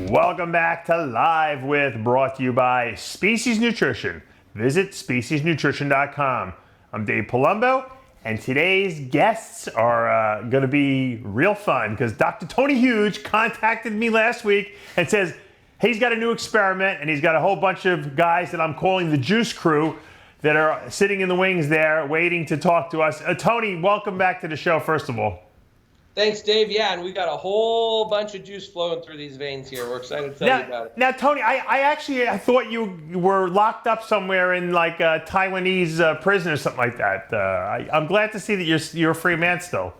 Welcome back to Live With, brought to you by Species Nutrition. Visit speciesnutrition.com. I'm Dave Palumbo, and today's guests are going to be real fun because Dr. Tony Huge contacted me last week and says he's got a new experiment, and he's got a whole bunch of guys that I'm calling the Juice Crew that are sitting in the wings there waiting to talk to us. Tony, welcome back to the show, first of all. Thanks, Dave. Yeah, and we got a whole bunch of juice flowing through these veins here. We're excited to tell you about it. Now, Tony, I thought you were locked up somewhere in like a Taiwanese prison or something like that. I'm glad to see that you're a free man still.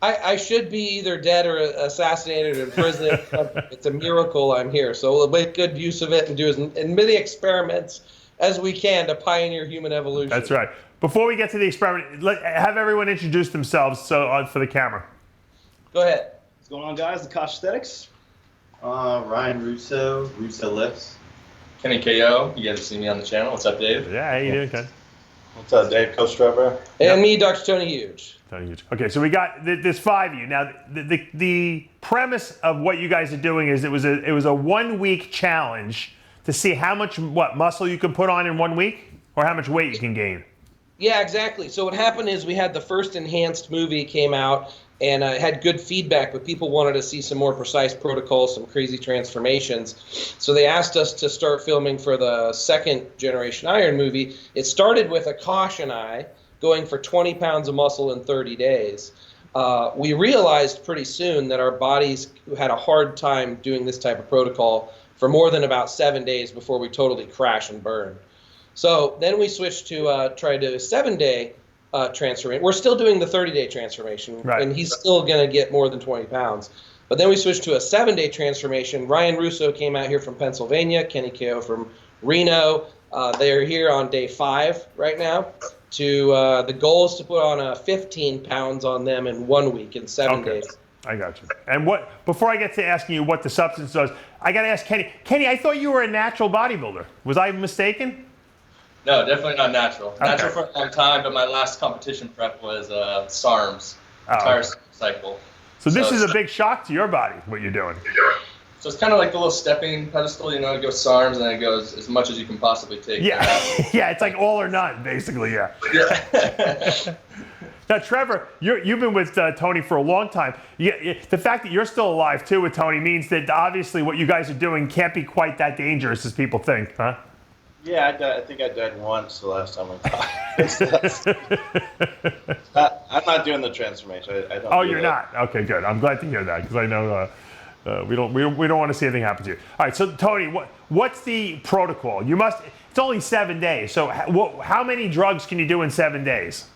I should be either dead or assassinated or in prison. It's a miracle I'm here. So we'll make good use of it and do as many experiments as we can to pioneer human evolution. That's right. Before we get to the experiment, have everyone introduce themselves for the camera. Go ahead. What's going on, guys? The Kosh Aesthetics. Ryan Russo Lifts. Kenny KO, you guys have seen me on the channel. What's up, Dave? Yeah, how you doing, Ken? What's up, Dave? Coach Trevor. And me, Dr. Tony Huge. Tony Huge. Okay, so we got there's 5 of you. Now, the premise of what you guys are doing is it was a 1 week challenge to see how much muscle you can put on in 1 week, or how much weight you can gain. Yeah, exactly. So what happened is we had the first enhanced movie came out, and it had good feedback, but people wanted to see some more precise protocols, some crazy transformations. So they asked us to start filming for the second Generation Iron movie. It started with Akash and I going for 20 pounds of muscle in 30 days. We realized pretty soon that our bodies had a hard time doing this type of protocol for more than about 7 days before we totally crash and burn. So then we switched to try to do a 7-day transformation. We're still doing the 30-day transformation, right, and he's still going to get more than 20 pounds. But then we switched to a 7-day transformation. Ryan Russo came out here from Pennsylvania, Kenny KO from Reno. They're here on day 5 right now. The goal is to put on 15 pounds on them in 1 week, in 7 days. I got you. And before I get to asking you what the substance does, I got to ask Kenny. Kenny, I thought you were a natural bodybuilder. Was I mistaken? No, definitely not natural. Okay. Natural for a long time, but my last competition prep was SARMs, entire cycle. So this is a big shock to your body, what you're doing. So it's kind of like the little stepping pedestal, it goes SARMs, and then it goes as much as you can possibly take. Yeah, yeah, it's like all or none, basically, yeah. Now, Trevor, you've been with Tony for a long time. The fact that you're still alive, too, with Tony means that obviously what you guys are doing can't be quite that dangerous as people think, huh? Yeah, I think I died once the last time I I'm not doing the transformation. I don't. Oh, you're not? Okay, good. I'm glad to hear that because I know we don't want to see anything happen to you. All right, so Tony, what's the protocol? It's only 7 days. So how many drugs can you do in 7 days?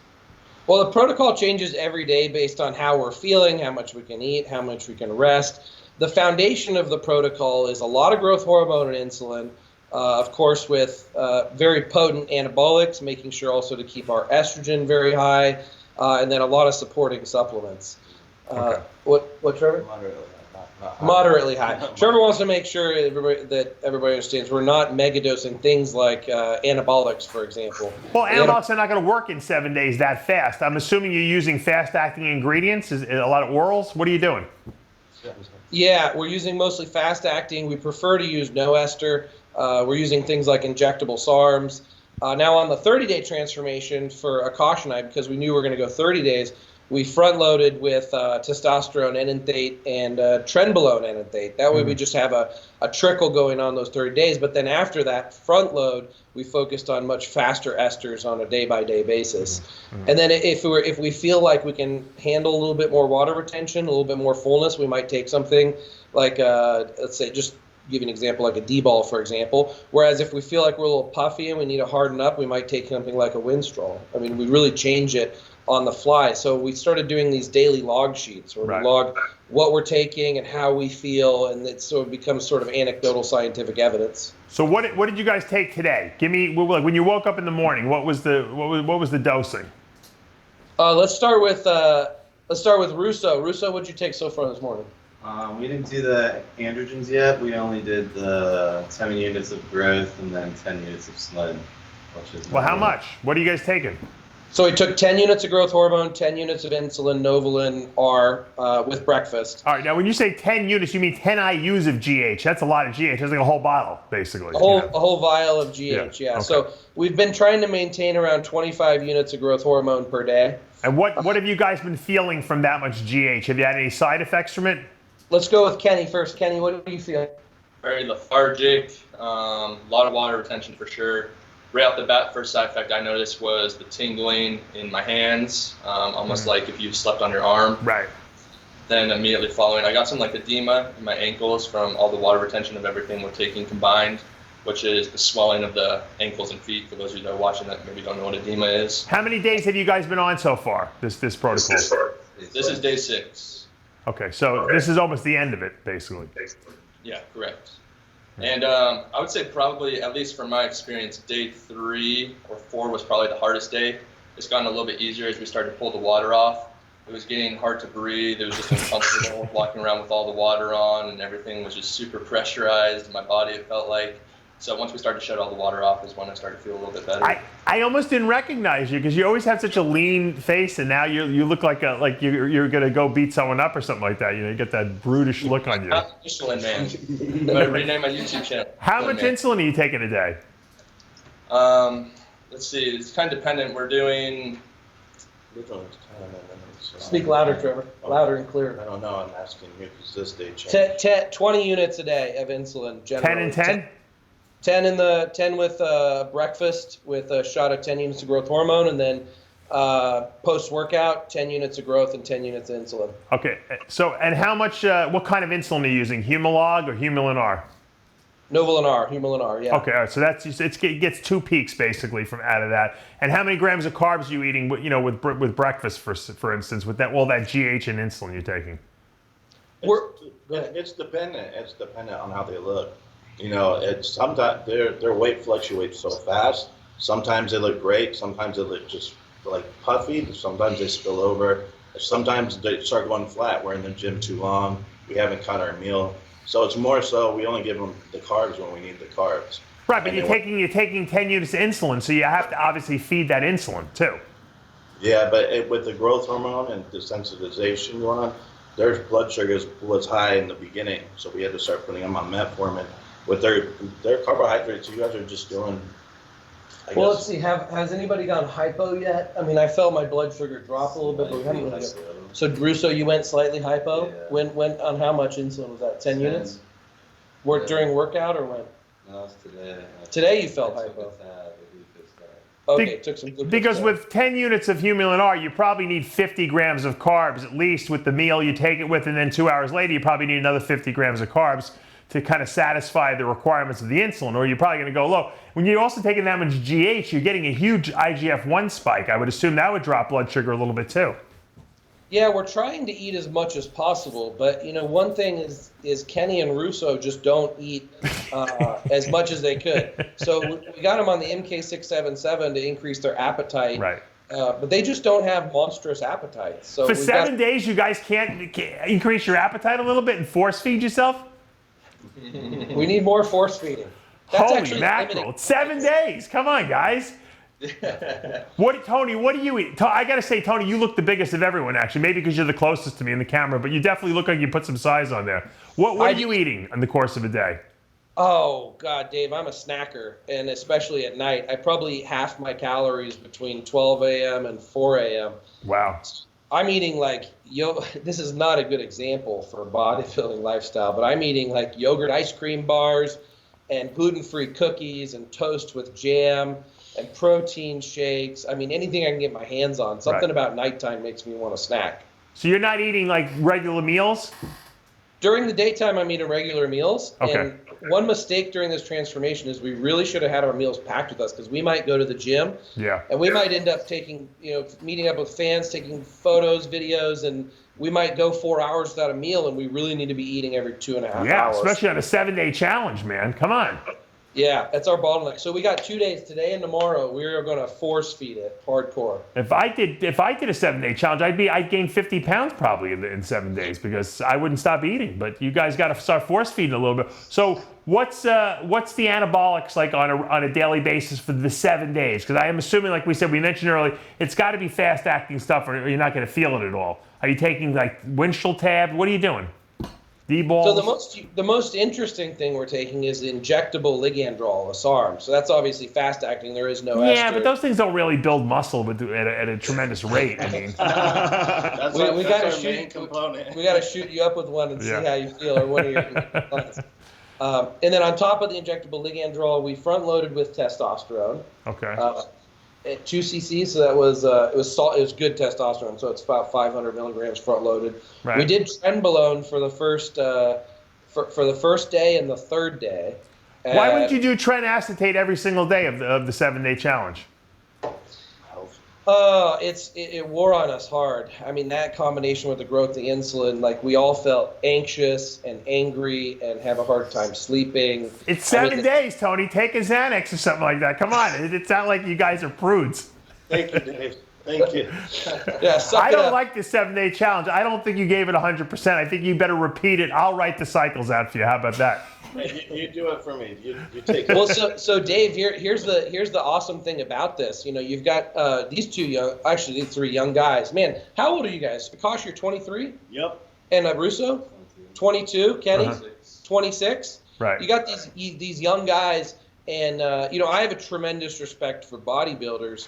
Well, the protocol changes every day based on how we're feeling, how much we can eat, how much we can rest. The foundation of the protocol is a lot of growth hormone and insulin, of course, with very potent anabolics, making sure also to keep our estrogen very high, and then a lot of supporting supplements. Okay. What, Trevor? Moderately high. Trevor wants to make sure that everybody understands we're not megadosing things like anabolics, for example. Well, anabolics are not going to work in 7 days that fast. I'm assuming you're using fast-acting ingredients, a lot of orals. What are you doing? Yeah, we're using mostly fast-acting. We prefer to use no ester. We're using things like injectable SARMs. Now on the 30-day transformation for Akash and I, because we knew we were going to go 30 days, we front-loaded with testosterone enanthate and trenbolone enanthate. That way we just have a trickle going on those 30 days. But then after that front load, we focused on much faster esters on a day-by-day basis. And then if we feel like we can handle a little bit more water retention, a little bit more fullness, we might take something like, let's say, just give you an example, like a D-ball, for example. Whereas if we feel like we're a little puffy and we need to harden up, we might take something like a Winstrol. I mean, we really change it on the fly. So we started doing these daily log sheets where we log what we're taking and how we feel, and it becomes sort of anecdotal scientific evidence. So what did you guys take today? Give me, when you woke up in the morning, what was the dosing? Let's start with Russo. Russo, what'd you take so far this morning? We didn't do the androgens yet. We only did the 7 units of growth and then 10 units of sled. Well, how much? What are you guys taking? So we took 10 units of growth hormone, 10 units of insulin, Novolin R with breakfast. All right, now when you say 10 units, you mean 10 IUs of GH. That's a lot of GH. That's like a whole bottle, basically. A whole vial of GH, yeah. Okay. So we've been trying to maintain around 25 units of growth hormone per day. And what have you guys been feeling from that much GH? Have you had any side effects from it? Let's go with Kenny first. Kenny, what do you feel? Very lethargic, a lot of water retention for sure. Right off the bat, first side effect I noticed was the tingling in my hands, almost like if you slept on your arm. Right. Then immediately following, I got some like edema in my ankles from all the water retention of everything we're taking combined, which is the swelling of the ankles and feet. For those of you that are watching that maybe don't know what edema is. How many days have you guys been on so far, this protocol? This is day 6. Okay, so this is almost the end of it, basically. Yeah, correct. And I would say probably, at least from my experience, day 3 or 4 was probably the hardest day. It's gotten a little bit easier as we started to pull the water off. It was getting hard to breathe. It was just uncomfortable walking around with all the water on, and everything was just super pressurized in my body, it felt like. So once we started to shut all the water off is when I started to feel a little bit better. I almost didn't recognize you because you always have such a lean face, and now you look like you're gonna go beat someone up or something like that. You know, you get that brutish look on you. Insulin, man. I'm gonna rename my YouTube channel. How much insulin are you taking a day? Let's see. It's kind of dependent. We're doing. Speak louder, Trevor. Louder and clearer. I don't know. I'm asking you because this day changed. 20 units a day of insulin. Generally. 10 and 10. 10 with breakfast with a shot of 10 units of growth hormone, and then post-workout 10 units of growth and 10 units of insulin. Okay. So, and how much? What kind of insulin are you using? Humalog or Humulin R? Novolin R, Humulin R, yeah. Okay. All right. So it gets 2 peaks basically from out of that. And how many grams of carbs are you eating? You know, with breakfast, for instance, with that GH and insulin you're taking. It's dependent. It's dependent on how they look. You know, it's sometimes their weight fluctuates so fast. Sometimes they look great. Sometimes they look just like puffy. Sometimes they spill over. Sometimes they start going flat. We're in the gym too long. We haven't cut our meal. So it's more so we only give them the carbs when we need the carbs. Right, but you're taking 10 units of insulin, so you have to obviously feed that insulin too. Yeah, but with the growth hormone and desensitization going on, their blood sugar was high in the beginning, so we had to start putting them on metformin. With their carbohydrates, you guys are just doing. Well, let's see. Has anybody gone hypo yet? I mean, I felt my blood sugar drop a little bit, but we haven't really. So, Russo, you went slightly hypo. Yeah. When on how much insulin was that? 10 units. During workout or when? No, it's today. Today you felt hypo. Okay, took some good. Because with 10 units of Humulin R, you probably need 50 grams of carbs at least with the meal you take it with, and then 2 hours later you probably need another 50 grams of carbs to kind of satisfy the requirements of the insulin, or you're probably going to go low. When you're also taking that much GH, you're getting a huge IGF-1 spike. I would assume that would drop blood sugar a little bit too. Yeah, we're trying to eat as much as possible, but you know, one thing is Kenny and Russo just don't eat as much as they could. So we got them on the MK677 to increase their appetite. Right. But they just don't have monstrous appetites. So for 7 days, you guys can't increase your appetite a little bit and force feed yourself? We need more force feeding. That's Holy mackerel! It's 7 days. Come on, guys. Tony, what do you eat? I gotta say, Tony, you look the biggest of everyone, actually. Maybe because you're the closest to me in the camera, but you definitely look like you put some size on there. What are you eating in the course of a day? Oh, God, Dave, I'm a snacker, and especially at night. I probably eat half my calories between 12 a.m. and 4 a.m. Wow. I'm eating this is not a good example for a bodybuilding lifestyle, but I'm eating like yogurt ice cream bars and gluten-free cookies and toast with jam and protein shakes. I mean, anything I can get my hands on. Something about nighttime makes me want to snack. So you're not eating like regular meals? During the daytime, I'm eating regular meals. Okay. And one mistake during this transformation is we really should have had our meals packed with us, because we might go to the gym. Yeah. And we might end up meeting up with fans, taking photos, videos, and we might go 4 hours without a meal, and we really need to be eating every 2.5 hours. Yeah, especially on a 7-day challenge, man. Come on. Yeah, that's our bottleneck. So we got 2 days, today and tomorrow. We are going to force feed it hardcore. If I did a 7-day challenge, I'd gain 50 pounds probably in 7 days because I wouldn't stop eating. But you guys got to start force feeding a little bit. So what's the anabolics like on a daily basis for the 7 days? Because I am assuming, like we mentioned earlier, it's got to be fast acting stuff, or you're not going to feel it at all. Are you taking like Winchell tab? What are you doing? D-balls? So the most interesting thing we're taking is injectable ligandrol, a SARM. So that's obviously fast acting. There is no ester. Yeah, but those things don't really build muscle at a tremendous rate. I mean, That's we got to our shoot. main component. We got to shoot you up with one and see how you feel, or one of your clients. And then on top of the injectable ligandrol, we front loaded with testosterone. okay. At 2 cc, so that was it was good testosterone, so it's about 500 milligrams front loaded. Right. We did trenbolone for the first for the first day and the third day. Why wouldn't you do tren acetate every single day of the 7-day challenge? It wore on us hard. I mean, that combination with the growth of the insulin, like we all felt anxious and angry and have a hard time sleeping. It's 7 days, Tony. Take a Xanax or something like that. Come on. It's not like you guys are prudes. Thank you, Dave. Thank you. Yeah, I don't like the 7-day challenge. I don't think you gave it 100%. I think you better repeat it. I'll write the cycles out for you. How about that? Hey, you do it for me. You take it. Well, so Dave, here's the awesome thing about this. You know, you've got these these 3 young guys. Man, how old are you guys? Akash, you're 23? Yep. And Russo? 22. Kenny? 26? Right. You got these young guys, and I have a tremendous respect for bodybuilders.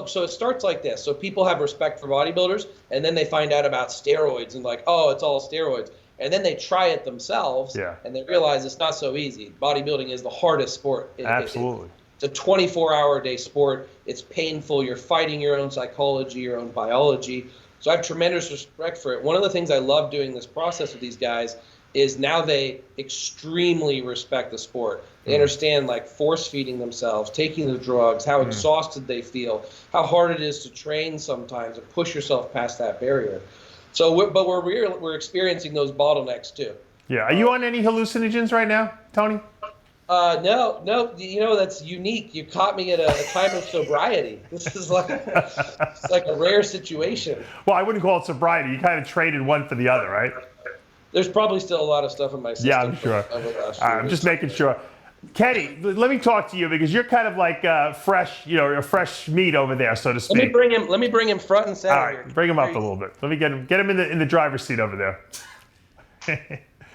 So it starts like this. So people have respect for bodybuilders, and then they find out about steroids and like, oh, it's all steroids. And then they try it themselves, and they realize it's not so easy. Bodybuilding is the hardest sport. Absolutely. It's a 24-hour-a-day sport. It's painful. You're fighting your own psychology, your own biology. So I have tremendous respect for it. One of the things I love doing this process with these guys is now they extremely respect the sport. They understand like force feeding themselves, taking the drugs, how exhausted they feel, how hard it is to train sometimes and push yourself past that barrier. So, we're experiencing those bottlenecks too. Yeah. Are you on any hallucinogens right now, Tony? No. You know, that's unique. You caught me at a time of sobriety. This is like it's like a rare situation. Well, I wouldn't call it sobriety. You kind of traded one for the other, right? There's probably still a lot of stuff in my system. Yeah, I'm sure. I'm just making sure. Kenny, let me talk to you because you're kind of like fresh, a fresh meat over there, so to speak. Let me bring him front and center. All right, bring him up a little bit. Let me get him in the driver's seat over there.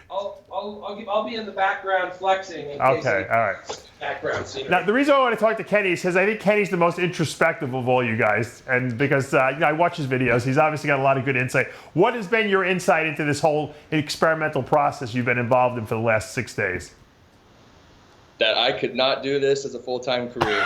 I'll be in the background flexing. Okay, all right. Background scene. Now, the reason I want to talk to Kenny is because I think Kenny's the most introspective of all you guys, and because I watch his videos, he's obviously got a lot of good insight. What has been your insight into this whole experimental process you've been involved in for the last 6 days? That I could not do this as a full-time career.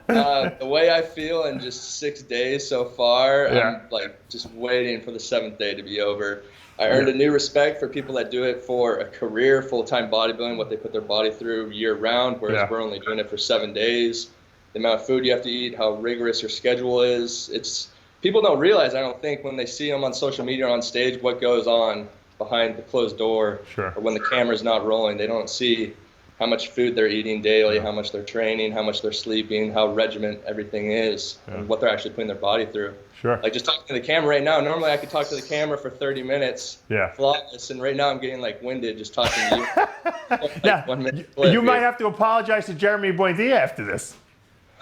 The way I feel in just 6 days so far, I'm like just waiting for the 7th day to be over. I earned a new respect for people that do it for a career, full-time bodybuilding, what they put their body through year-round, whereas we're only doing it for 7 days. The amount of food you have to eat, how rigorous your schedule is. People don't realize, I don't think, when they see them on social media or on stage, what goes on behind the closed door, or when the camera's not rolling. They don't see how much food they're eating daily, how much they're training, how much they're sleeping, how regiment everything is, and what they're actually putting their body through. Like just talking to the camera right now, normally I could talk to the camera for 30 minutes, flawless, and right now I'm getting like winded just talking to you. Like 1 minute you might have to apologize to Jeremy Buendia after this.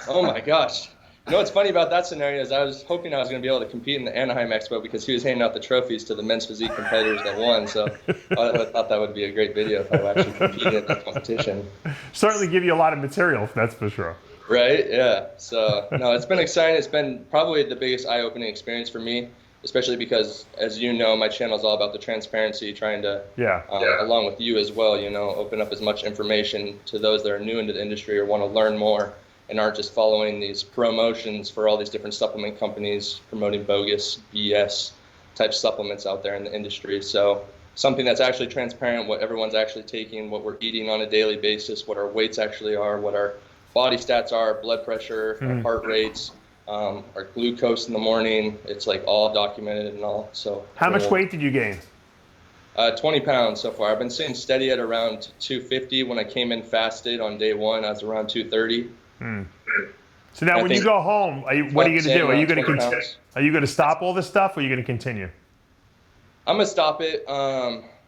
Oh my gosh. You know what's funny about that scenario is I was hoping I was going to be able to compete in the Anaheim Expo because he was handing out the trophies to the men's physique competitors that won. So I thought that would be a great video if I actually competed in that competition. Certainly give you a lot of material, that's for sure. Right, yeah. So, no, it's been exciting. It's been probably the biggest eye-opening experience for me, especially because, as you know, my channel is all about the transparency, trying to, along with you as well, open up as much information to those that are new into the industry or want to learn more and aren't just following these promotions for all these different supplement companies promoting bogus BS type supplements out there in the industry. So something that's actually transparent, what everyone's actually taking, what we're eating on a daily basis, what our weights actually are, what our body stats are, blood pressure, our heart rates, our glucose in the morning. It's like all documented and all. So how much weight did you gain? 20 pounds so far. I've been staying steady at around 250. When I came in fasted on day 1, I was around 230. So now, when you go home, what are you going to do? Are you going to stop all this stuff, or are you going to continue? I'm going to stop it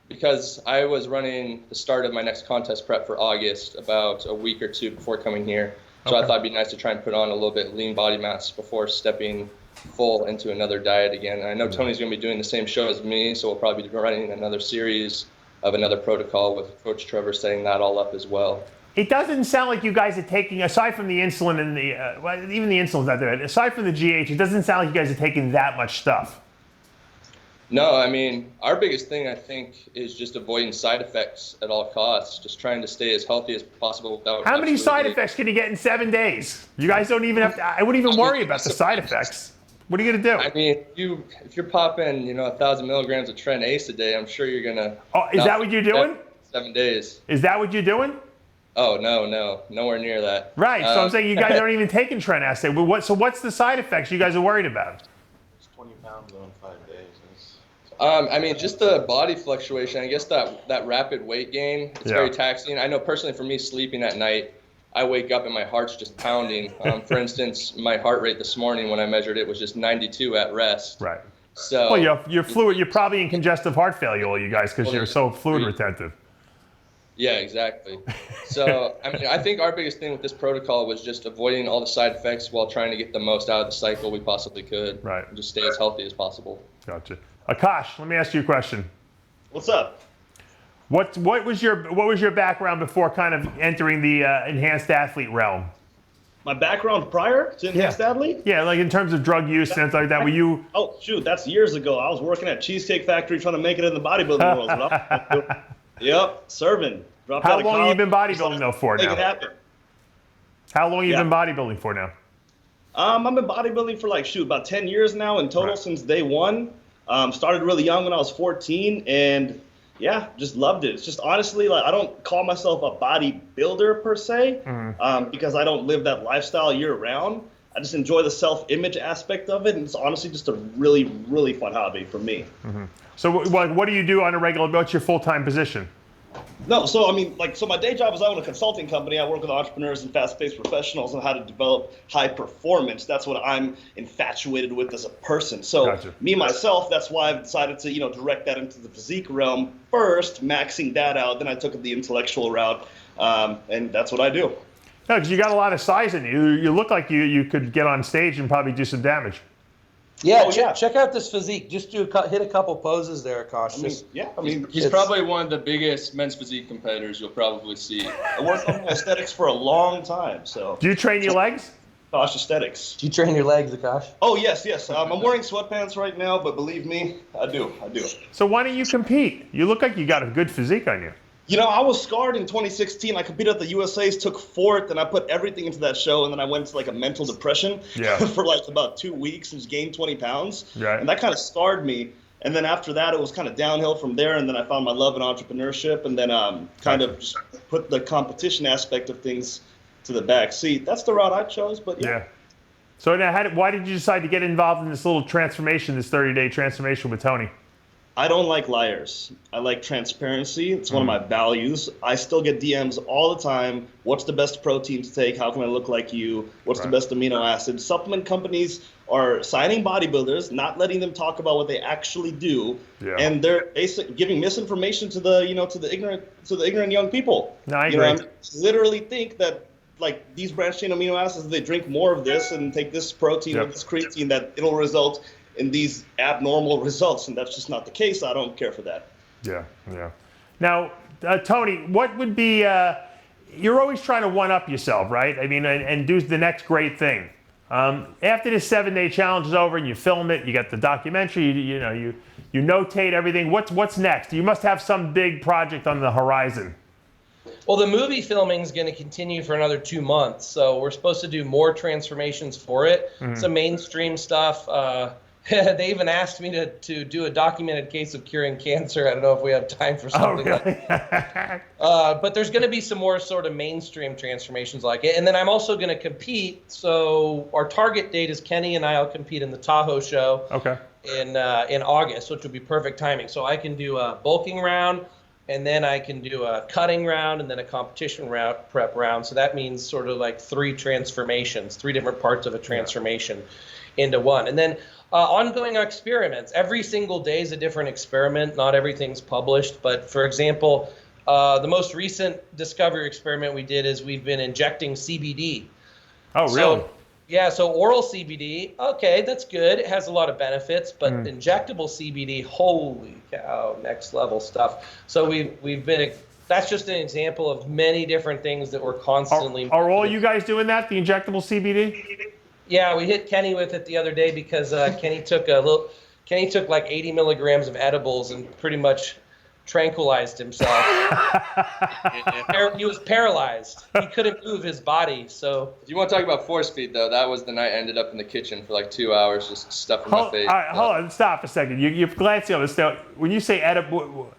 because I was running the start of my next contest prep for August about a week or 2 before coming here. So I thought it'd be nice to try and put on a little bit lean body mass before stepping full into another diet again. And I know Tony's going to be doing the same show as me, so we'll probably be running another series of another protocol with Coach Trevor setting that all up as well. It doesn't sound like you guys are taking, aside from the insulin and the, even the insulin's not there, aside from the GH, it doesn't sound like you guys are taking that much stuff. No, I mean, our biggest thing, I think, is just avoiding side effects at all costs, just trying to stay as healthy as possible without... How many side effects can you get in 7 days? You guys don't even have to, I wouldn't even worry about the side effects. What are you going to do? I mean, if you're popping, 1,000 milligrams of Tren Ace a day, I'm sure you're going to... Oh, is that what you're doing? 7 days. Is that what you're doing? Oh, no, nowhere near that. Right, so I'm saying you guys aren't even taking Tren Ace. So what's the side effects you guys are worried about? It's 20 pounds in 5 days. I mean, just the body fluctuation. I guess that rapid weight gain, it's very taxing. I know personally for me, sleeping at night, I wake up and my heart's just pounding. For instance, my heart rate this morning when I measured it was just 92 at rest. Right. So well, you're fluid. You're probably in congestive heart failure, all you guys, because you're so fluid retentive. Yeah, exactly. So, I mean, I think our biggest thing with this protocol was just avoiding all the side effects while trying to get the most out of the cycle we possibly could. Right. And just stay as healthy as possible. Gotcha. Akash, let me ask you a question. What's up? What was your background before kind of entering the enhanced athlete realm? My background prior to enhanced athlete? Yeah, like in terms of drug use and stuff like that. Were you? Oh shoot, that's years ago. I was working at Cheesecake Factory trying to make it in the bodybuilding world. Yep, serving. Dropped How out of long have you been college, bodybuilding though for make now? it happen. How long have you been bodybuilding for now? I've been bodybuilding for about 10 years now in total since day one. Started really young when I was 14, and yeah, just loved it. It's just honestly, I don't call myself a bodybuilder per se, because I don't live that lifestyle year round. I just enjoy the self-image aspect of it, and it's honestly just a really, really fun hobby for me. So what do you do on a regular? What's your full-time position? No, so I mean, so my day job is I own a consulting company. I work with entrepreneurs and fast-paced professionals on how to develop high performance. That's what I'm infatuated with as a person. So me, myself, that's why I've decided to, direct that into the physique realm first, maxing that out. Then I took the intellectual route, and that's what I do. No, because you got a lot of size in you. You look like you could get on stage and probably do some damage. Yeah, check out this physique. Just hit a couple poses there, Akash. He's probably one of the biggest men's physique competitors you'll probably see. I worked on aesthetics for a long time. So. Do you train your legs? Akash aesthetics. Do you train your legs, Akash? Oh yes. I'm wearing sweatpants right now, but believe me, I do. So why don't you compete? You look like you got a good physique on you. I was scarred in 2016. I competed at the USA's, took fourth, and I put everything into that show, and then I went into a mental depression for about 2 weeks and just gained 20 pounds. Right. And that kind of scarred me. And then after that, it was kind of downhill from there, and then I found my love in entrepreneurship, and then kind of just put the competition aspect of things to the back seat. That's the route I chose, but yeah. So now, why did you decide to get involved in this little transformation, this 30-day transformation with Tony? I don't like liars. I like transparency. It's one of my values. I still get DMs all the time. What's the best protein to take? How can I look like you? What's the best amino acid? Supplement companies are signing bodybuilders, not letting them talk about what they actually do, and they're basically giving misinformation to the to the ignorant young people. No, I agree. I literally think that these branched chain amino acids, they drink more of this and take this protein or this creatine, that it'll result in these abnormal results, and that's just not the case. I don't care for that. Yeah. Now, Tony, what would be? You're always trying to one-up yourself, right? I mean, and do the next great thing. After this 7-day challenge is over and you film it, you get the documentary. You notate everything. What's next? You must have some big project on the horizon. Well, the movie filming is going to continue for another 2 months, so we're supposed to do more transformations for it. Some mainstream stuff. They even asked me to do a documented case of curing cancer. I don't know if we have time for something like that. But there's going to be some more sort of mainstream transformations like it. And then I'm also going to compete. So our target date is Kenny and I will compete in the Tahoe show. Okay. in August, which would be perfect timing. So I can do a bulking round, and then I can do a cutting round, and then a competition round, prep round. So that means sort of like 3 transformations, 3 different parts of a transformation into one. And then ongoing experiments. Every single day is a different experiment. Not everything's published, but for example, the most recent discovery experiment we did is we've been injecting CBD. Oh, really? So oral CBD, okay, that's good. It has a lot of benefits, but injectable CBD, holy cow, next level stuff. So we've been, that's just an example of many different things that we're constantly. Are all you guys doing that, the injectable CBD? Yeah, we hit Kenny with it the other day because Kenny took like 80 milligrams of edibles and pretty much tranquilized himself. He was paralyzed. He couldn't move his body. So If you want to talk about force feed, though, that was the night I ended up in the kitchen for like 2 hours just stuffing my face. All right, hold on, stop a second. You're glancing over this. Now, when you say edible,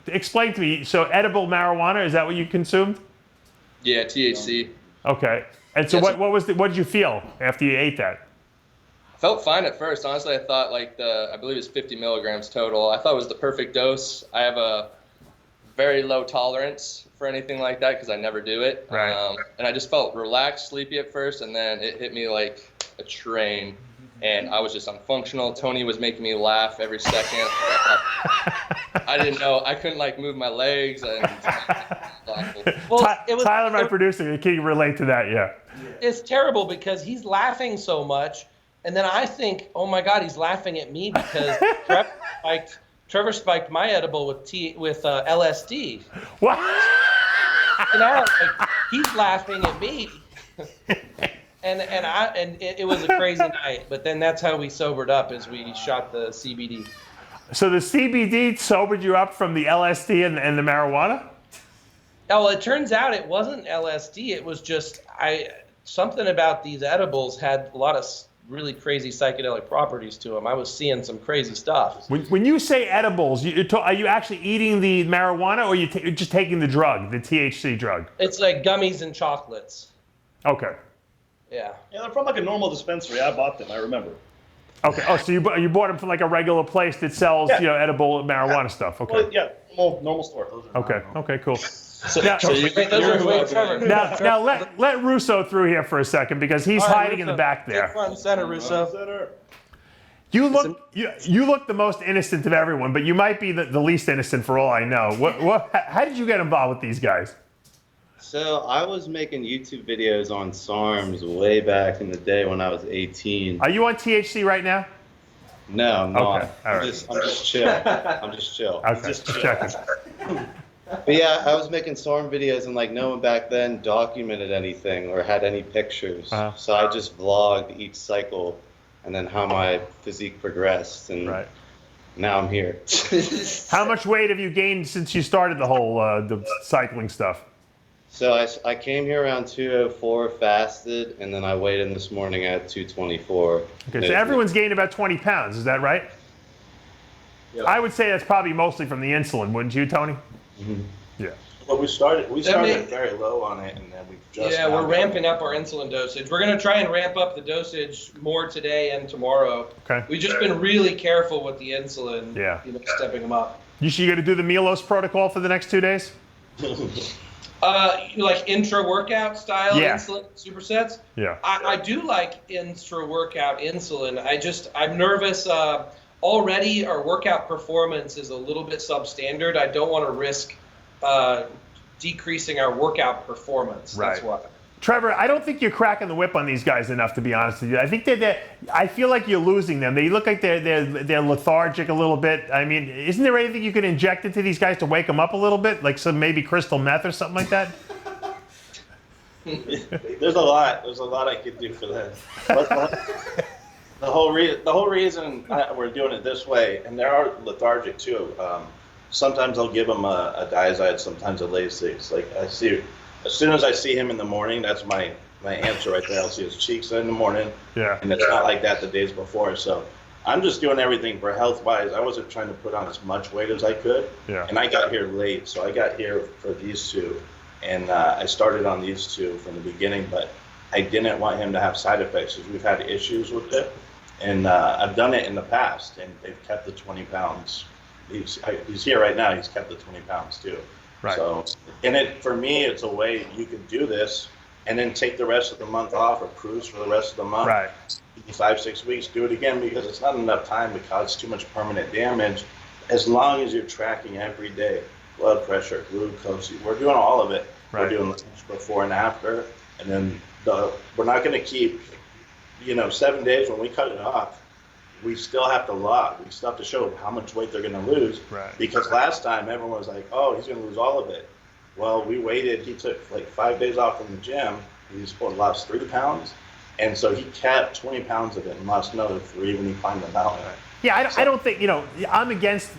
explain to me. So edible marijuana, is that what you consumed? Yeah, THC. Okay. And so what did you feel after you ate that? Felt fine at first. Honestly, I thought I believe it's 50 milligrams total. I thought it was the perfect dose. I have a very low tolerance for anything like that because I never do it. Right. And I just felt relaxed, sleepy at first, and then it hit me like a train, and I was just unfunctional. Tony was making me laugh every second. I didn't know. I couldn't move my legs. And Tyler, my producer, he can relate to that, yeah. It's terrible because he's laughing so much. And then I think, oh my God, he's laughing at me because Trevor spiked my edible with LSD. What? He's laughing at me, and it was a crazy night. But then that's how we sobered up, as we shot the CBD. So the CBD sobered you up from the LSD and the marijuana? Oh, well, it turns out it wasn't LSD. It was just something about these edibles had a lot of really crazy psychedelic properties to them. I was seeing some crazy stuff. When you say edibles, are you actually eating the marijuana, or are you just taking the drug, the THC drug? It's like gummies and chocolates. Okay. Yeah. Yeah, they're from like a normal dispensary. I bought them. I remember. Okay. Oh, so you bought them from like a regular place that sells edible marijuana stuff. Okay. Well, yeah, normal store. Okay. Okay. Cool. Now let Russo through here for a second because he's hiding in the back there. Front and center, Russo. You look the most innocent of everyone, but you might be the least innocent for all I know. How did you get involved with these guys? So I was making YouTube videos on SARMs way back in the day when I was 18. Are you on THC right now? No, I'm not. Okay, all right. I'm just chill. I'm just chill. Okay, Just chill. checking. But yeah, I was making SARM videos, and no one back then documented anything or had any pictures. Uh-huh. So I just vlogged each cycle and then how my physique progressed, and now I'm here. How much weight have you gained since you started the whole the cycling stuff? So I came here around 204, fasted, and then I weighed in this morning at 224. Okay, so everyone's gained about 20 pounds, is that right? Yep. I would say that's probably mostly from the insulin, wouldn't you, Tony? Mm-hmm. Yeah. Well, we started very low on it, and then we've just we're ramping up our insulin dosage. We're going to try and ramp up the dosage more today and tomorrow. Okay. We've just been really careful with the insulin. Yeah. Stepping them up. You going to do the Milos protocol for the next 2 days? Like intra-workout style insulin supersets? Yeah. I do like intra-workout insulin. I'm nervous. Already our workout performance is a little bit substandard. I don't want to risk decreasing our workout performance. That's why. Trevor, I don't think you're cracking the whip on these guys enough, to be honest with you. I think I feel like you're losing them. They look like they're lethargic a little bit. I mean, isn't there anything you could inject into these guys to wake them up a little bit, like some maybe crystal meth or something like that? There's a lot I could do for them. The whole reason we're doing it this way, and they are lethargic too. Sometimes I'll give him a Diazide, sometimes a Lasix. As soon as I see him in the morning, that's my answer right there. I'll see his cheeks in the morning. Yeah. And it's not like that the days before. So I'm just doing everything for health-wise. I wasn't trying to put on as much weight as I could. Yeah. And I got here late, so I got here for these two. And I started on these two from the beginning, but I didn't want him to have side effects because we've had issues with it. And I've done it in the past, and they've kept the 20 pounds. He's here right now. He's kept the 20 pounds too. Right. So, for me, it's a way you can do this and then take the rest of the month off or cruise for the rest of the month. Right. 5-6 weeks, do it again, because it's not enough time to cause too much permanent damage. As long as you're tracking every day, blood pressure, glucose, we're doing all of it. Right. We're doing before and after, and then we're not going to keep, 7 days when we cut it off. We still have to log. We still have to show how much weight they're going to lose. Right. Because last time everyone was like, "Oh, he's going to lose all of it." Well, we waited. He took like 5 days off from the gym. He's supposed to lose 3 pounds. And so he kept 20 pounds of it and lost another 3 when he climbed the mountain. Yeah, I don't think, I'm against,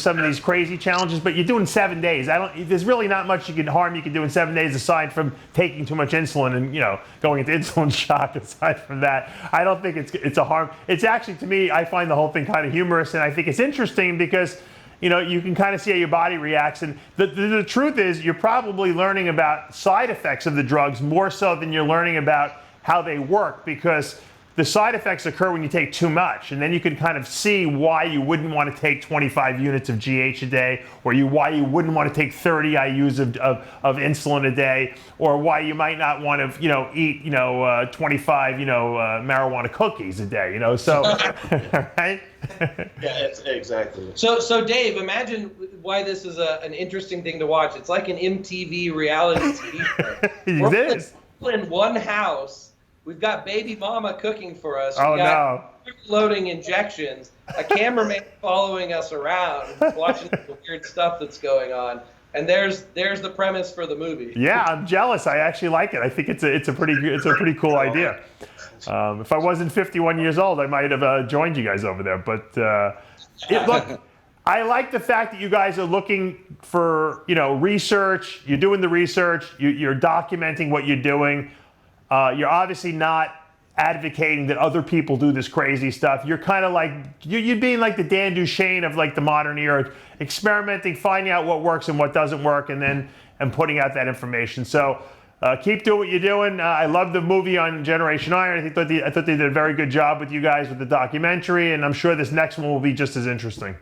some of these crazy challenges, but you're doing 7 days. There's really not much you can do in 7 days aside from taking too much insulin and, going into insulin shock. Aside from that, I don't think it's a harm. It's actually, to me, I find the whole thing kind of humorous, and I think it's interesting because, you can kind of see how your body reacts. And the truth is, you're probably learning about side effects of the drugs more so than you're learning about how they work, because the side effects occur when you take too much, and then you can kind of see why you wouldn't want to take 25 units of GH a day, or why you wouldn't want to take 30 IUs of insulin a day, or why you might not want to eat 25 marijuana cookies a day. So right. Yeah, it's exactly. So Dave, imagine why this is an interesting thing to watch. It's like an MTV reality TV show. It is. We're in one house. We've got baby mama cooking for us. Oh, we got loading injections, a cameraman following us around, watching the weird stuff that's going on. And there's the premise for the movie. Yeah, I'm jealous. I actually like it. I think it's a pretty cool idea. If I wasn't 51 years old, I might have joined you guys over there. But look, I like the fact that you guys are looking for research. You're doing the research. You're documenting what you're doing. You're obviously not advocating that other people do this crazy stuff. You're kind of like, you're being like the Dan Duchaine of like the modern era, experimenting, finding out what works and what doesn't work, and putting out that information. So keep doing what you're doing. I love the movie on Generation Iron. I thought they did a very good job with you guys with the documentary, and I'm sure this next one will be just as interesting.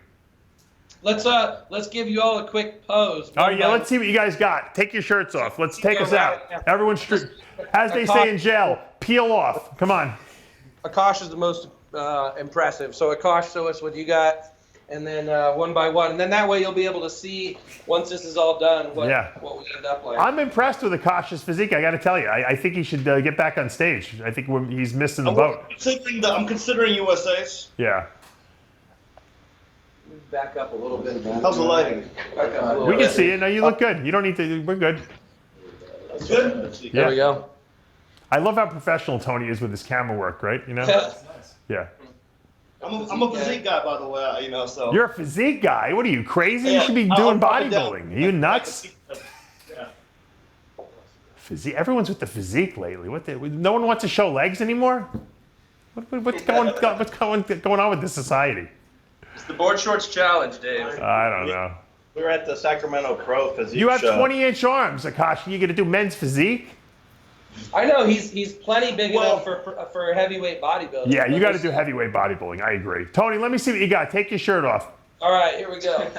Let's give you all a quick pose. Oh yeah, let's see what you guys got. Take your shirts off. Let's take us out. Everyone, as they say in jail, peel off. Come on. Akash is the most impressive. So Akash, show us what you got, and then one by one, and then that way you'll be able to see once this is all done what we end up like. I'm impressed with Akash's physique. I got to tell you, I think he should get back on stage. I think he's missing the boat. I'm considering USA's. Yeah. Back up a little bit. How's the lighting? We can see it. No, you look good. You don't need to. We're good. That's good. Yeah. There we go. I love how professional Tony is with his camera work, right? Yeah. I'm a physique guy, by the way. So. You're a physique guy. What are you, crazy? Yeah, You should be doing I'm up and bodybuilding. Are you nuts? Yeah. Physique. Everyone's with the physique lately. No one wants to show legs anymore. What's going on with this society? It's the board shorts challenge, Dave. I don't know. We were at the Sacramento Pro Physique You have show. 20-inch arms, Akash. You gonna do men's physique? I know he's plenty big enough for heavyweight bodybuilding. Yeah, you got to do heavyweight bodybuilding. I agree. Tony, let me see what you got. Take your shirt off. All right, here we go.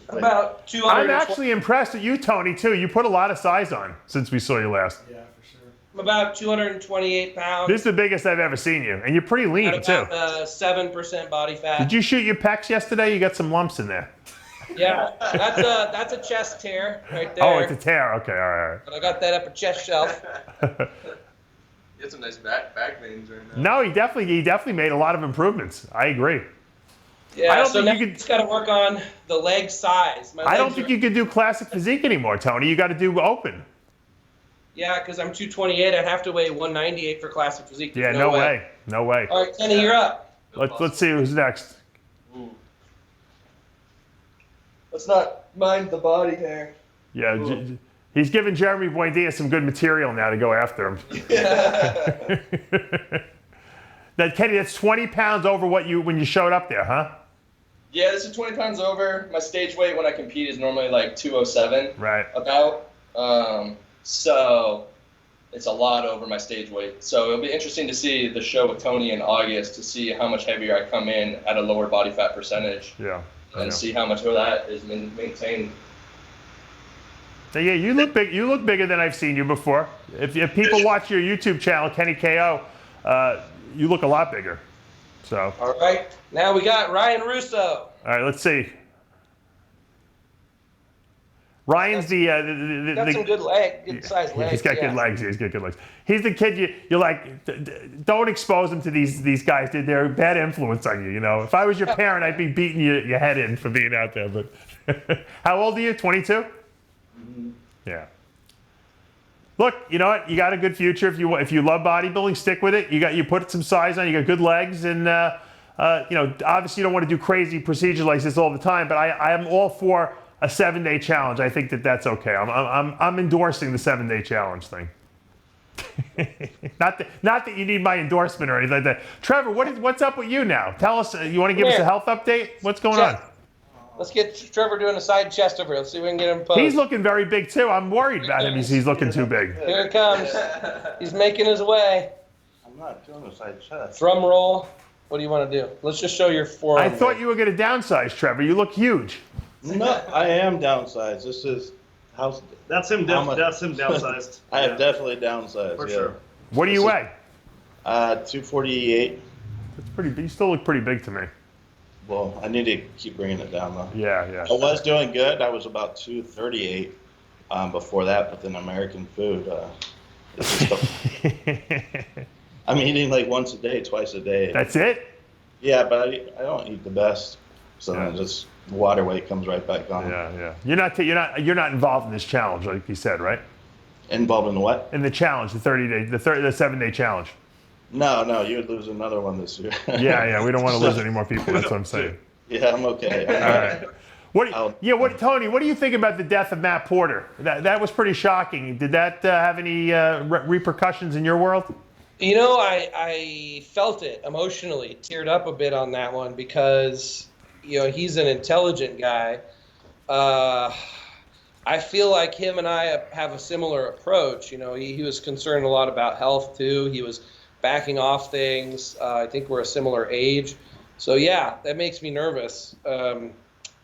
About 200. I'm actually impressed with you, Tony, too. You put a lot of size on since we saw you last. Yeah, for sure. I'm about 228 pounds. This is the biggest I've ever seen you, and you're pretty lean about, too. 7% body fat. Did you shoot your pecs yesterday? You got some lumps in there. Yeah, that's a chest tear right there. Oh, it's a tear. Okay, all right. But I got that upper chest shelf. You have some nice back veins right now. No, he definitely made a lot of improvements. I agree. Yeah, so now you just got to work on the leg size. I don't think you could do classic physique anymore, Tony. You got to do open. Yeah, because I'm 228. I'd have to weigh 198 for classic physique. Yeah, no way. No way. All right, Kenny, you're up. Let's see who's next. Ooh. Let's not mind the body hair. Yeah, he's giving Jeremy Buendia some good material now to go after him. Now, Kenny, that's 20 pounds over when you showed up there, huh? Yeah, this is 20 pounds over. My stage weight when I compete is normally like 207. Right. About. So it's a lot over my stage weight. So it'll be interesting to see the show with Tony in August to see how much heavier I come in at a lower body fat percentage. Yeah. And see how much of that is maintained. So yeah, you look big. You look bigger than I've seen you before. If people watch your YouTube channel, Kenny KO, you look a lot bigger. So. All right, now we got Ryan Russo. All right, let's see. Ryan's got some good good sized legs. He's got good legs. He's got good legs. He's the kid you're like, don't expose him to these guys. They're a bad influence on you. You know, if I was your parent, I'd be beating your head in for being out there. But how old are you? 22? Mm-hmm. Yeah. Look, you know what? You got a good future if you love bodybuilding. Stick with it. You put some size on. You got good legs, and you know, obviously you don't want to do crazy procedures like this all the time. But I am all for a 7-day challenge. I think that's okay. I'm endorsing the 7-day challenge thing. not that you need my endorsement or anything like that. Trevor, what's up with you now? Tell us. You want to give us a health update? What's going on? Let's get Trevor doing a side chest over here. Let's see if we can get him posed. He's looking very big too. I'm worried about him. He's looking too big. Here it comes. He's making his way. I'm not doing a side chest. Drum roll. What do you want to do? Let's just show your forearm. I thought you were going to downsize, Trevor. You look huge. No, I am downsized. This is how. That's him. That's him downsized. I have definitely downsized. For sure. What do you weigh? 248. It's pretty big. You still look pretty big to me. Well, I need to keep bringing it down though. Yeah. I was doing good. I was about 238 before that, but then American food. It's just I'm eating like once a day, twice a day. That's it? Yeah, but I don't eat the best, so then just water weight comes right back on. Yeah. You're not involved in this challenge, like you said, right? Involved in what? In the challenge, the 7-day challenge. No, you would lose another one this year. Yeah. We don't want to lose any more people. That's what I'm saying. Yeah, I'm okay. All right. Tony, what do you think about the death of Matt Porter? That was pretty shocking. Did that have any repercussions in your world? You know, I felt it emotionally, teared up a bit on that one because, you know, he's an intelligent guy. I feel like him and I have a similar approach. You know, he was concerned a lot about health too. He was backing off things. I think we're a similar age. So yeah, that makes me nervous.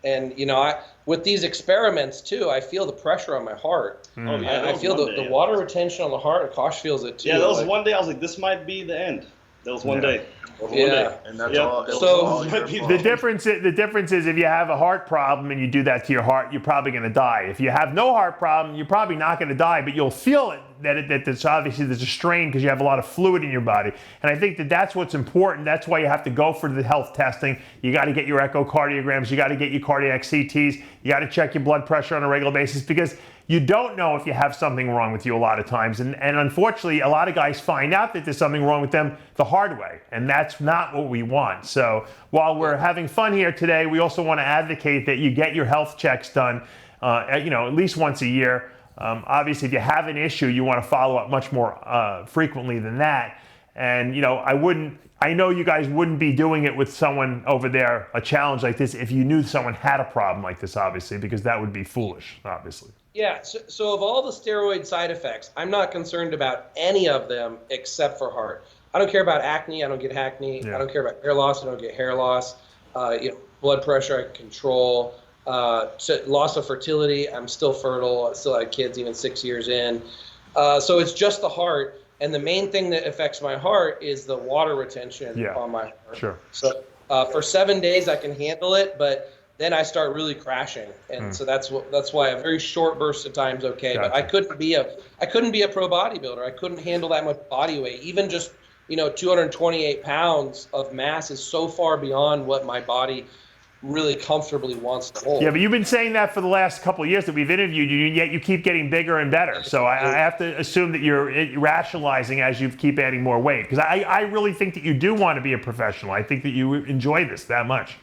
And you know, with these experiments too, I feel the pressure on my heart. Oh, yeah, I feel the water retention on the heart. Kosh feels it too. Yeah, that was one day I was like, this might be the end. That was one day. Yeah. And that's all. So the difference is if you have a heart problem and you do that to your heart, you're probably going to die. If you have no heart problem, you're probably not going to die, but you'll feel it that it's obviously there's a strain because you have a lot of fluid in your body. And I think that's what's important. That's why you have to go for the health testing. You got to get your echocardiograms. You got to get your cardiac CTs. You got to check your blood pressure on a regular basis because you don't know if you have something wrong with you a lot of times. And unfortunately, a lot of guys find out that there's something wrong with them the hard way. And that's not what we want. So while we're having fun here today, we also want to advocate that you get your health checks done, at least once a year. Obviously, if you have an issue, you want to follow up much more frequently than that. And, you know, I know you guys wouldn't be doing it with someone over there, a challenge like this, if you knew someone had a problem like this, obviously, because that would be foolish, obviously. Yeah, so of all the steroid side effects, I'm not concerned about any of them except for heart. I don't care about acne. I don't get acne. Yeah. I don't care about hair loss. I don't get hair loss. Blood pressure I can control. Loss of fertility. I'm still fertile. I still have kids even 6 years in. So it's just the heart. And the main thing that affects my heart is the water retention on my heart. Sure. So for 7 days I can handle it, but then I start really crashing, and so that's why a very short burst of time is okay. Gotcha. But I couldn't be a pro bodybuilder. I couldn't handle that much body weight. Even just 228 pounds of mass is so far beyond what my body really comfortably wants to hold. Yeah, but you've been saying that for the last couple of years that we've interviewed you, yet you keep getting bigger and better. So I have to assume that you're rationalizing as you keep adding more weight, because I really think that you do want to be a professional. I think that you enjoy this that much.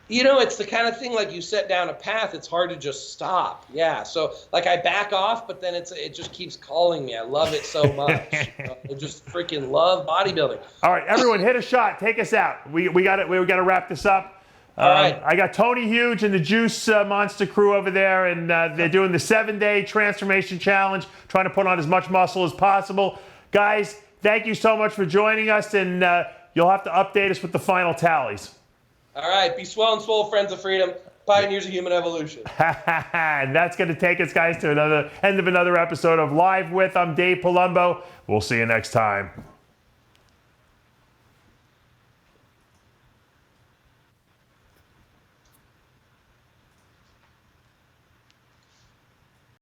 You know, it's the kind of thing like you set down a path, it's hard to just stop. Yeah, so like I back off, but then it just keeps calling me. I love it so much. I just freaking love bodybuilding. All right, everyone, hit a shot. Take us out. We got to wrap this up. All right. I got Tony Huge and the Juice Monster crew over there, and they're doing the 7-day transformation challenge, trying to put on as much muscle as possible. Guys, thank you so much for joining us, and you'll have to update us with the final tallies. All right. Be swell and swole, friends of freedom, pioneers of human evolution. And that's going to take us, guys, to another end of another episode of Live With. I'm Dave Palumbo. We'll see you next time.